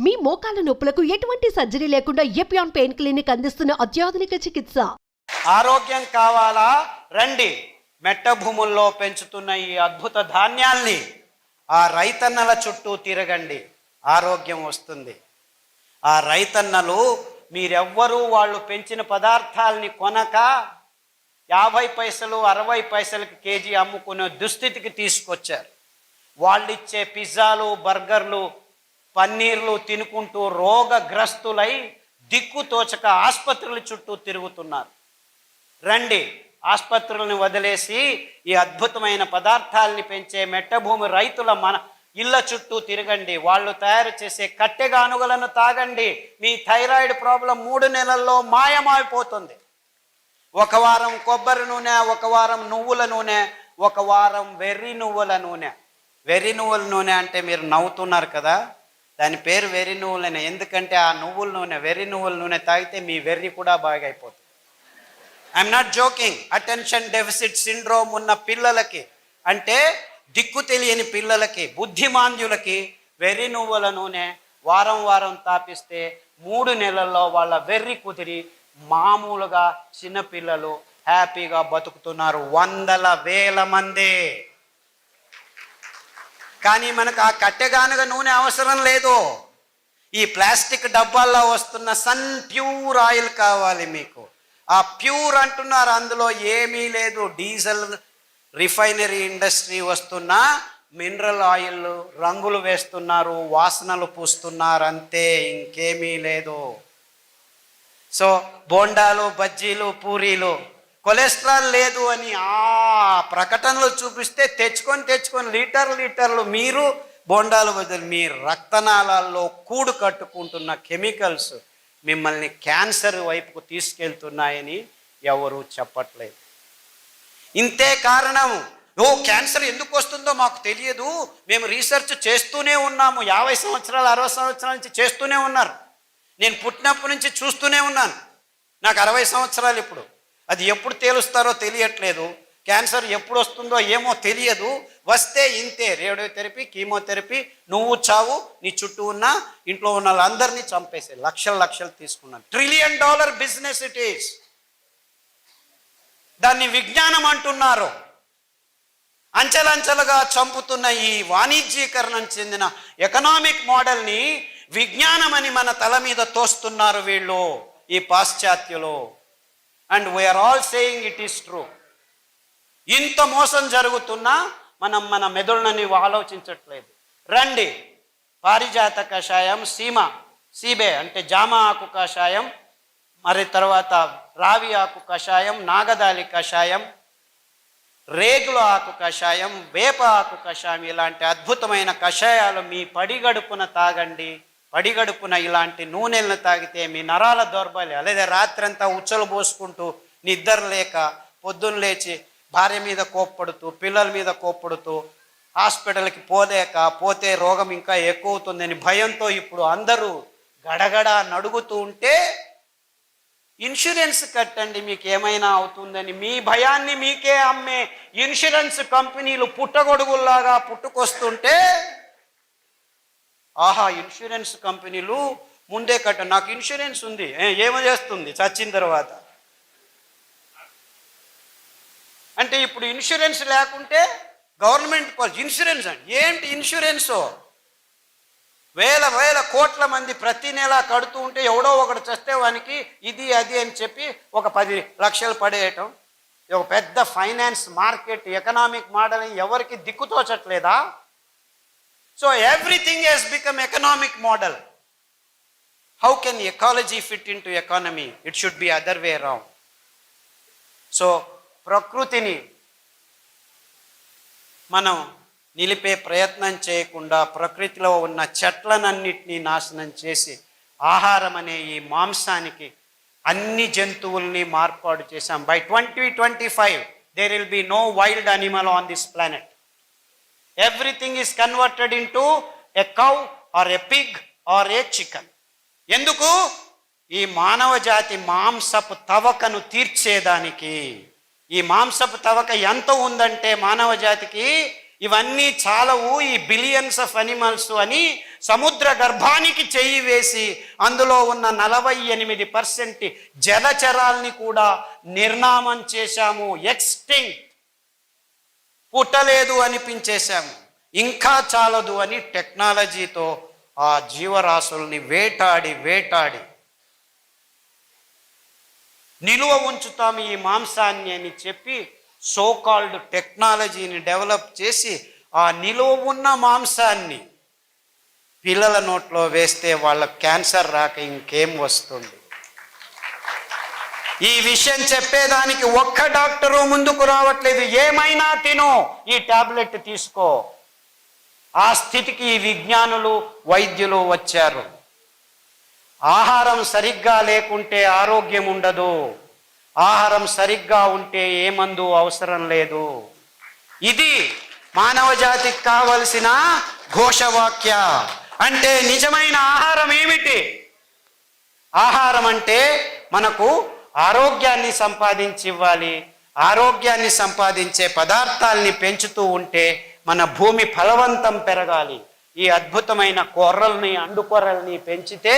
మీ మోకాల నొప్పులకు ఎటువంటి సర్జరీ లేకుండా ఎపియాన్ పెయిన్ క్లినిక్ అందిస్తున్న అత్యాధునిక చికిత్స. ఆరోగ్యం కావాలా? రండి. మెట్ట భూముల్లో పెంచుతున్న ఈ అద్భుత ధాన్యాల్ని ఆ రైతన్నల చుట్టూ తిరగండి, ఆరోగ్యం వస్తుంది. ఆ రైతన్నలు మీరెవ్వరూ వాళ్ళు పెంచిన పదార్థాలని కొనక 50 పైసలు 60 పైసలకి కేజీ అమ్ముకునే దుస్థితికి తీసుకొచ్చారు. వాళ్ళిచ్చే పిజ్జాలు, బర్గర్లు, పన్నీర్లు తినుకుంటూ రోగగ్రస్తులై దిక్కుతోచక ఆసుపత్రుల చుట్టూ తిరుగుతున్నారు. రండి, ఆసుపత్రులను వదిలేసి ఈ అద్భుతమైన పదార్థాలని పెంచే మెట్టభూమి రైతుల మన ఇళ్ళ చుట్టూ తిరగండి. వాళ్ళు తయారు చేసే కట్టెగానుగలను తాగండి. మీ థైరాయిడ్ ప్రాబ్లం 3 నెలల్లో మాయమైపోతుంది. ఒక వారం కొబ్బరి నూనె, ఒక వారం నువ్వుల నూనె, ఒక వారం వెర్రి నువ్వుల నూనె. వెర్రి నువ్వుల నూనె అంటే మీరు నవ్వుతున్నారు కదా, దాని పేరు వెర్రి నువ్వులనే. ఎందుకంటే ఆ నువ్వుల నూనె, వెర్రి నువ్వుల నూనె తాగితే మీ వెర్రి కూడా బాగా అయిపోతుంది. I'm not joking. Attention deficit syndrome ఉన్న పిల్లలకి, అంటే దిక్కు తెలియని పిల్లలకి, బుద్ధిమాంద్యులకి వెర్రి నువ్వుల నూనె వారం వారం తాపిస్తే 3 నెలల్లో వాళ్ళ వెర్రి కుదిరి మామూలుగా చిన్నపిల్లలు హ్యాపీగా బతుకుతున్నారు. 100,000 మంది. కానీ మనకు ఆ కట్టెగానుగ నూనె అవసరం లేదు. ఈ ప్లాస్టిక్ డబ్బాల్లో వస్తున్న సన్ ప్యూర్ ఆయిల్ కావాలి మీకు. ఆ ప్యూర్ అంటున్నారు, అందులో ఏమీ లేదు. డీజిల్ రిఫైనరీ ఇండస్ట్రీ వస్తున్న మినరల్ ఆయిల్ రంగులు వేస్తున్నారు, వాసనలు పూస్తున్నారు, అంతే, ఇంకేమీ లేదు. సో బోండాలు, బజ్జీలు, పూరీలు కొలెస్ట్రాల్ లేదు అని ఆ ప్రకటనలు చూపిస్తే తెచ్చుకొని లీటర్లు మీరు బోండాలు బదులు మీ రక్తనాళాల్లో కూడు కట్టుకుంటున్న కెమికల్స్ మిమ్మల్ని క్యాన్సర్ వైపుకు తీసుకెళ్తున్నాయని ఎవరు చెప్పట్లేదు. ఇంతే కారణం. క్యాన్సర్ ఎందుకు వస్తుందో మాకు తెలియదు, మేము రీసెర్చ్ చేస్తూనే ఉన్నాము. 50 సంవత్సరాలు 60 సంవత్సరాల నుంచి చేస్తూనే ఉన్నారు. నేను పుట్టినప్పటి నుంచి చూస్తూనే ఉన్నాను. నాకు 60 సంవత్సరాలు ఇప్పుడు. అది ఎప్పుడు తేలుస్తారో తెలియట్లేదు. క్యాన్సర్ ఎప్పుడు వస్తుందో ఏమో తెలియదు. వస్తే ఇంతే, రేడియోథెరపీ, కీమోథెరపీ, నువ్వు చావు, నీ చుట్టూ ఉన్న ఇంట్లో ఉన్న వాళ్ళందరినీ చంపేసే లక్షలు తీసుకున్నాను. $1 ట్రిలియన్ బిజినెస్ ఇట్ ఈస్. దాన్ని విజ్ఞానం అంటున్నారు. అంచెలంచెలుగా చంపుతున్న ఈ వాణిజ్యీకరణం చెందిన ఎకనామిక్ మోడల్ని విజ్ఞానం అని మన తల మీద తోస్తున్నారు వీళ్ళు, ఈ పాశ్చాత్యులు. And we're all saying it is true. ఇంత మోసం జరుగుతున్నా మనం మన మెదడుని ఆలోచించట్లేదు. రండి, పారిజాత కషాయం, సీబే అంటే జామ ఆకు కషాయం, మరి తర్వాత రావి ఆకు కషాయం, నాగదాలి కషాయం, రేగుల ఆకు కషాయం, వేప ఆకు కషాయం, ఇలాంటి అద్భుతమైన కషాయాలు మీ పడిగడుపున తాగండి. పడిగడుపున ఇలాంటి నూనెలను తాగితే మీ నరాల దౌర్బల్యం, లేదా రాత్రంతా ఉచ్చలు పోసుకుంటూ నిద్ర లేక పొద్దున్న లేచి భార్య మీద కోప్పడుతూ, పిల్లల మీద కోప్పడుతూ, హాస్పిటల్కి పోతే రోగం ఇంకా ఎక్కువ అవుతుందని భయంతో ఇప్పుడు అందరూ గడగడ నడుగుతూ ఉంటే ఇన్సూరెన్స్ కట్టండి మీకు ఏమైనా అవుతుందని మీ భయాన్ని మీకే అమ్మే ఇన్సూరెన్స్ కంపెనీలు పుట్టగొడుగుల్లాగా పుట్టుకొస్తుంటే, ఆహా ఇన్సూరెన్స్ కంపెనీలు ముందే నాకు ఇన్సూరెన్స్ ఉంది, ఏమో చేస్తుంది చచ్చిన తర్వాత అంటే. ఇప్పుడు ఇన్సూరెన్స్ లేకుంటే గవర్నమెంట్ ఇన్సూరెన్స్ అండి. ఏంటి ఇన్సూరెన్సు? వేల కోట్ల మంది ప్రతి నెల కడుతూ ఉంటే ఎవడో ఒకడు చస్తే వానికి ఇది అది అని చెప్పి ఒక 10 లక్షలు పడేయటం. ఒక పెద్ద ఫైనాన్స్ మార్కెట్ ఎకనామిక్ మోడల్ ఎవరికి దిక్కుతోచట్లేదా? So everything has become economic model. How can ecology fit into economy? It should be other way around. So ప్రకృతిని మనం నిలిపే ప్రయత్నం చేయకుండా ప్రకృతిలో ఉన్న చెట్లనన్నిటినీ నాశనం చేసి ఆహారం అనే ఈ మాంసానికి అన్ని జంతువుల్ని మార్పాటు చేశాం. By 2025 there will be no wild animal on this planet. Everything is converted into a cow or a pig or a chicken. ఎందుకు? ఈ మానవ జాతి మాంసపు తవకను తీర్చేదానికి. ఈ మాంసపు తవక ఎంత ఉందంటే మానవ జాతికి ఇవన్నీ చాలవు ఈ బిలియన్స్ ఆఫ్ అనిమల్స్ అని సముద్ర గర్భానికి చెయ్యి వేసి అందులో ఉన్న 48% జలచరాల్ని కూడా నిర్నామం చేశాము, ఎక్స్టింక్ట్, పుట్టలేదు అనిపించేశాము. ఇంకా చాలదు అని టెక్నాలజీతో ఆ జీవరాశుల్ని వేటాడి నిలువ ఉంచుతాము ఈ మాంసాన్ని అని చెప్పి సోకాల్డ్ టెక్నాలజీని డెవలప్ చేసి ఆ నిలువ ఉన్న మాంసాన్ని పిల్లల నోట్లో వేస్తే వాళ్ళకి క్యాన్సర్ రాక ఇంకేం వస్తుంది? ఈ విషయం చెప్పేదానికి ఒక్క డాక్టరు ముందుకు రావట్లేదు. ఏమైనా తిను, ఈ టాబ్లెట్ తీసుకో. ఆ స్థితికి ఈ విజ్ఞానులు వైద్యులు వచ్చారు. ఆహారం సరిగ్గా లేకుంటే ఆరోగ్యం ఉండదు, ఆహారం సరిగ్గా ఉంటే ఏ మందు అవసరం లేదు. ఇది మానవ జాతికి కావలసిన ఘోషవాక్య. అంటే నిజమైన ఆహారం ఏమిటి? ఆహారం అంటే మనకు ఆరోగ్యాన్ని సంపాదించి ఇవ్వాలి. ఆరోగ్యాన్ని సంపాదించే పదార్థాలని పెంచుతూ ఉంటే మన భూమి ఫలవంతం పెరగాలి. ఈ అద్భుతమైన కొర్రల్ని, అండుకొర్రల్ని పెంచితే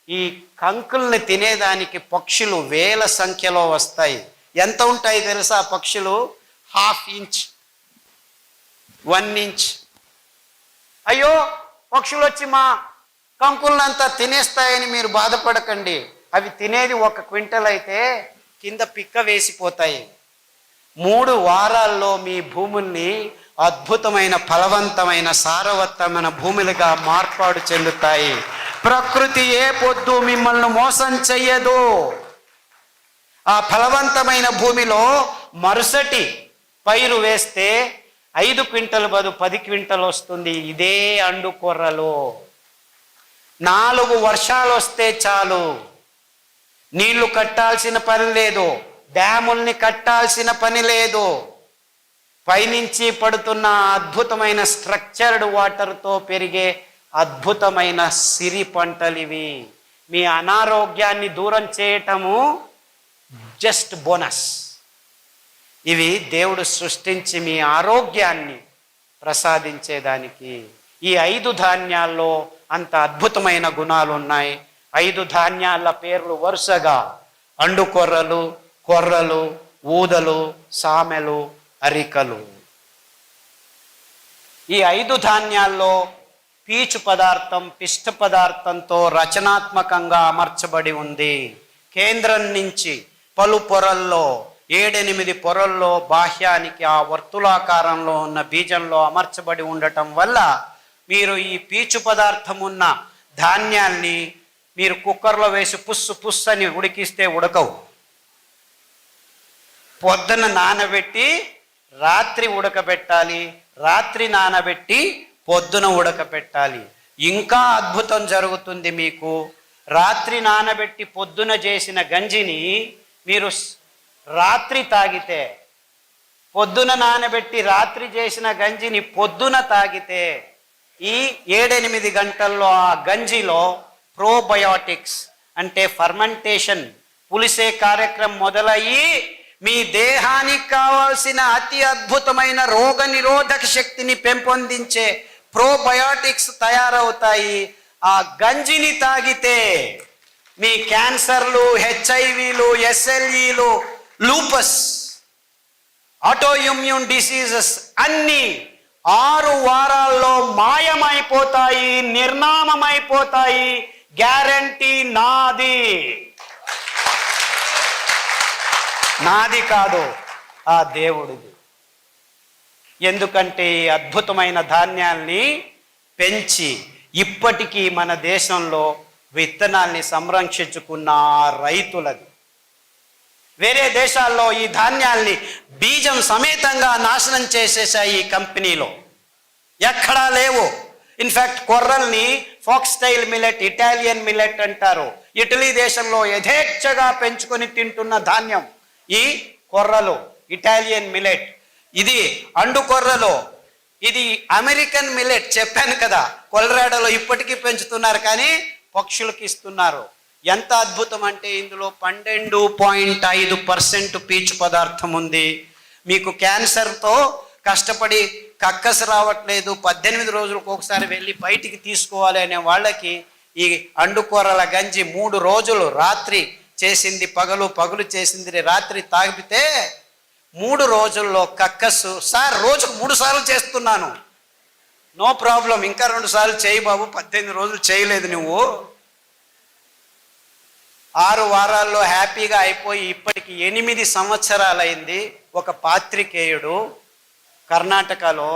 ఈ కంకుల్ని తినేదానికి పక్షులు వేల సంఖ్యలో వస్తాయి. ఎంత ఉంటాయి తెలుసా పక్షులు? 1/2 ఇంచ్, 1 ఇంచ్. అయ్యో పక్షులు వచ్చి మా కంకులంతా తినేస్తాయని మీరు బాధపడకండి. అవి తినేది 1 క్వింటల్ అయితే కింద పిక్క వేసిపోతాయి. 3 వారాల్లో మీ భూముల్ని అద్భుతమైన ఫలవంతమైన సారవంతమైన భూములుగా మార్పాటు చెందుతాయి. ప్రకృతి ఏ పొద్దు మిమ్మల్ని మోసం చెయ్యదు. ఆ ఫలవంతమైన భూమిలో మరుసటి పైరు వేస్తే 5 క్వింటల్ బదు 10 క్వింటల్ వస్తుంది. ఇదే అండుకొర్రలు. 4 వర్షాలు వస్తే చాలు, నీళ్లు కట్టాల్సిన పని లేదు, డ్యాముల్ని కట్టాల్సిన పని లేదు. పైనుంచి పడుతున్న అద్భుతమైన స్ట్రక్చర్డ్ వాటర్తో పెరిగే అద్భుతమైన సిరి పంటలు ఇవి. మీ అనారోగ్యాన్ని దూరం చేయటము జస్ట్ బోనస్. ఇవి దేవుడు సృష్టించి మీ ఆరోగ్యాన్ని ప్రసాదించేదానికి. ఈ 5 ధాన్యాల్లో అంత అద్భుతమైన గుణాలు ఉన్నాయి. 5 ధాన్యాల పేర్లు వరుసగా అండుకొర్రలు, కొర్రలు, ఊదలు, సామెలు, అరికలు. ఈ 5 ధాన్యాల్లో పీచు పదార్థం పిష్ట పదార్థంతో రచనాత్మకంగా అమర్చబడి ఉంది. కేంద్రం నుంచి పలు పొరల్లో 7-8 పొరల్లో బాహ్యానికి ఆ వర్తులాకారంలో ఉన్న బీజంలో అమర్చబడి ఉండటం వల్ల మీరు ఈ పీచు పదార్థం ఉన్న ధాన్యాల్ని మీరు కుక్కర్లో వేసి పుస్సు అని ఉడికిస్తే ఉడకవు. పొద్దున నానబెట్టి రాత్రి ఉడకబెట్టాలి, రాత్రి నానబెట్టి పొద్దున ఉడకబెట్టాలి. ఇంకా అద్భుతం జరుగుతుంది మీకు. రాత్రి నానబెట్టి పొద్దున చేసిన గంజిని మీరు రాత్రి తాగితే, పొద్దున నానబెట్టి రాత్రి చేసిన గంజిని పొద్దున తాగితే ఈ 7-8 గంటల్లో ఆ గంజిలో ప్రోబయోటిక్స్ అంటే ఫర్మెంటేషన్, పులిసే కార్యక్రమం మొదలయ్యి మీ దేహానికి కావాల్సిన అతి అద్భుతమైన రోగ నిరోధక శక్తిని పెంపొందించే ప్రోబయోటిక్స్ తయారవుతాయి. ఆ గంజిని తాగితే మీ క్యాన్సర్లు, హెచ్ఐవిలు, ఎస్ఎల్ఈలు, లూపస్, ఆటోఇమ్యూన్ డిసీజెస్ అన్నీ 6 వారాల్లో మాయమైపోతాయి, నిర్నామమైపోతాయి. గ్యారంటీ నాది. నాది కాదు, ఆ దేవుడిది. ఎందుకంటే ఈ అద్భుతమైన ధాన్యాల్ని పెంచి ఇప్పటికీ మన దేశంలో విత్తనాల్ని సంరక్షించుకున్న రైతులది. వేరే దేశాల్లో ఈ ధాన్యాల్ని బీజం సమేతంగా నాశనం చేసేసాయి ఈ కంపెనీలో. ఎక్కడా లేవు. ఇన్ఫ్యాక్ట్ కొర్రల్ని ఫాక్స్టైల్ మిల్లెట్, ఇటాలియన్ మిల్లెట్ అంటారు. ఇటలీ దేశంలో యథేచ్ఛగా పెంచుకొని తింటున్న ధాన్యం ఈ కొర్రలు, ఇటాలియన్ మిల్లెట్. ఇది అండు కొర్రలు. ఇది అమెరికన్ మిల్లెట్ చెప్పాను కదా, కొలరాడోలో ఇప్పటికీ పెంచుతున్నారు, కానీ పక్షులకు ఇస్తున్నారు. ఎంత అద్భుతం అంటే ఇందులో 12.5% పీచు పదార్థం ఉంది. మీకు క్యాన్సర్తో కష్టపడి కక్కసు రావట్లేదు, 18 రోజులకు ఒకసారి వెళ్ళి బయటికి తీసుకోవాలి అనే వాళ్ళకి ఈ అండుకూరల గంజి 3 రోజులు రాత్రి చేసింది పగలు, పగలు చేసింది రాత్రి తాగితే 3 రోజుల్లో కక్కసు. సార్ రోజుకు 3 సార్లు చేస్తున్నాను. నో ప్రాబ్లం, ఇంకా 2 సార్లు చేయి బాబు, 18 రోజులు చేయలేదు నువ్వు. 6 వారాల్లో హ్యాపీగా అయిపోయి ఇప్పటికి 8 సంవత్సరాలైంది. ఒక పాత్రికేయుడు కర్ణాటకలో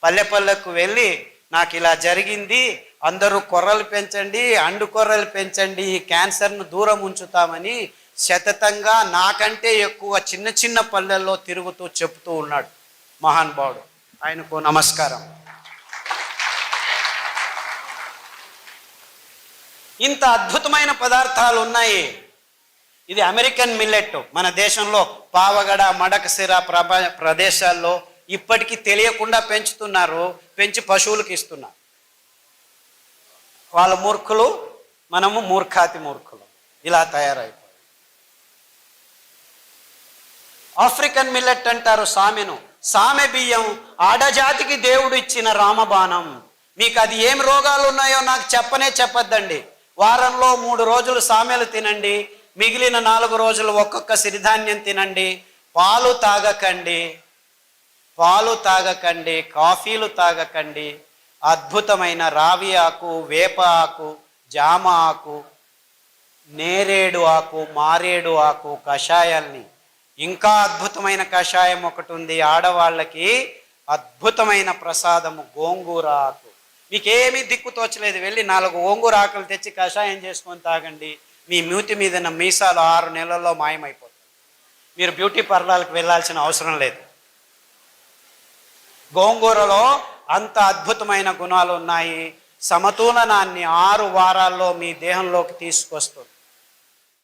పల్లెకు వెళ్ళి నాకు ఇలా జరిగింది, అందరూ కొర్రలు పెంచండి, అండు కొర్రలు పెంచండి, ఈ క్యాన్సర్ను దూరం ఉంచుతామని శతతంగా నాకంటే ఎక్కువ చిన్న చిన్న పల్లెల్లో తిరుగుతూ చెప్తూ ఉన్నాడు మహానుభావుడు. ఆయనకు నమస్కారం. ఇంత అద్భుతమైన పదార్థాలు ఉన్నాయి. ఇది అమెరికన్ మిల్లెట్. మన దేశంలో పావగడ, మడకసిర ప్రదేశాల్లో ఇప్పటికీ తెలియకుండా పెంచుతున్నారు, పెంచి పశువులకు ఇస్తున్నారు. వాళ్ళ మూర్ఖులు, మనము మూర్ఖాతి మూర్ఖులు. ఇలా తయారైపోయి ఆఫ్రికన్ మిల్లెట్ అంటారు సామెను. సామె బియ్యం ఆడజాతికి దేవుడు ఇచ్చిన రామబాణం. మీకు అది ఏం రోగాలు ఉన్నాయో నాకు చెప్పొద్దండి. వారంలో 3 రోజులు సామెలు తినండి, మిగిలిన 4 రోజులు ఒక్కొక్క సిరిధాన్యం తినండి. పాలు తాగకండి, కాఫీలు తాగకండి. అద్భుతమైన రావి ఆకు, వేప ఆకు, జామ ఆకు, నేరేడు ఆకు, మారేడు ఆకు కషాయాల్ని, ఇంకా అద్భుతమైన కషాయం ఒకటి ఉంది ఆడవాళ్ళకి, అద్భుతమైన ప్రసాదము గోంగూర ఆకు. మీకేమీ దిక్కు తోచలేదు, వెళ్ళి 4 గోంగూర ఆకులు తెచ్చి కషాయం చేసుకొని తాగండి. మీ మూతి మీద మీసాలు 6 నెలల్లో మాయమైపోతాయి. మీరు బ్యూటీ పార్లర్కి వెళ్ళాల్సిన అవసరం లేదు. గోంగూరలో అంత అద్భుతమైన గుణాలు ఉన్నాయి. సమతులనాన్ని 6 వారాల్లో మీ దేహంలోకి తీసుకొస్తుంది.